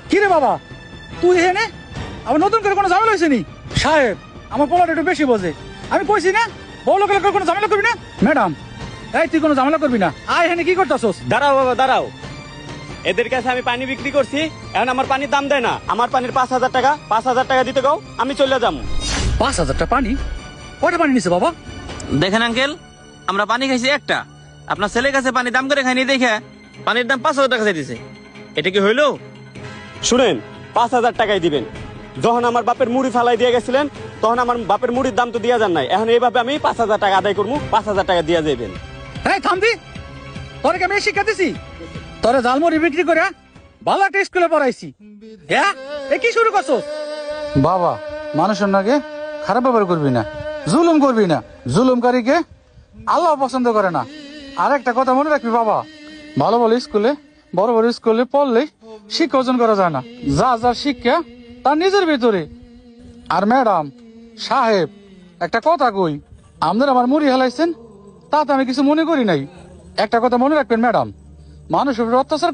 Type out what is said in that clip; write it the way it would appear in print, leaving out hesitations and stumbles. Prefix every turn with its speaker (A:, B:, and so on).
A: কি রে বাবা, তুই এখানে আবার নতুন করে কোনো ঝামেলা হয়েছে নি? সাহেব, আমার পোলাটা একটু বেশি বোঝে। আমি কইছি না বউ লোকের কোনো ঝামেলা করবি না। ম্যাডাম, এই তুই কোনো ঝামেলা করবি না। আয় এখানে কি করতেছস?
B: দাঁড়াও বাবা দাঁড়াও, এদের কাছে আমি পানি বিক্রি করছি, এখন আমার পানির দাম দেয় না। আমার পানির 5,000 টাকা, 5,000 টাকা দিতে গাও, আমি চলে যাবো।
A: 5,000 টাকা পানি? কয়টা পানি নিছে বাবা?
C: দেখেন আঙ্কেল, আমরা পানি খাইছি একটা, আপনার ছেলের কাছে পানি দাম করে খাইনি দেখে পানির দাম 5,000 টাকা চাইতেছে। এটা কি হইলো?
B: শুনেন, 5,000 টাকাই দিবেন। যখন আমার বাপের মুড়ি ফালাই দিয়ে গেছিলেন, তখন আমার বাপের মুড়ির দাম তো দিয়া যান নাই। এখন এইভাবে আমি 5,000 টাকা আদায় করবো, 5,000 টাকা দিয়া যাবেন।
A: হ্যাঁ থামবি, তোরে কি আমি শিক্ষা দিছি? তোরে জালমুড়ি বিক্রি করে ভালো একটা স্কুলে পড়াইছি, হ্যাঁ? এ কি শুরু করছস? বাবা, মানুষের নাকি খারাপ ব্যবহার করবি না, জুলুম করবি না। জুলুমকারীকে আল্লাহ পছন্দ করে না। আর একটা কথা মনে রাখবি বাবা, ভালো ভালো স্কুলে, বড় বড় স্কুলে পড়লে শিক্ষা অর্জন করা যায় না। যা যার শিক্ষা তার নিজের ভিতরে। আর ম্যাডাম সাহেব, একটা কথা কই, আপনারা আমার মুড়ি হেলাইছেন, তাতে আমি কিছু মনে করি নাই। একটা কথা মনে রাখবেন ম্যাডাম, মানুষের উপর অত্যাচার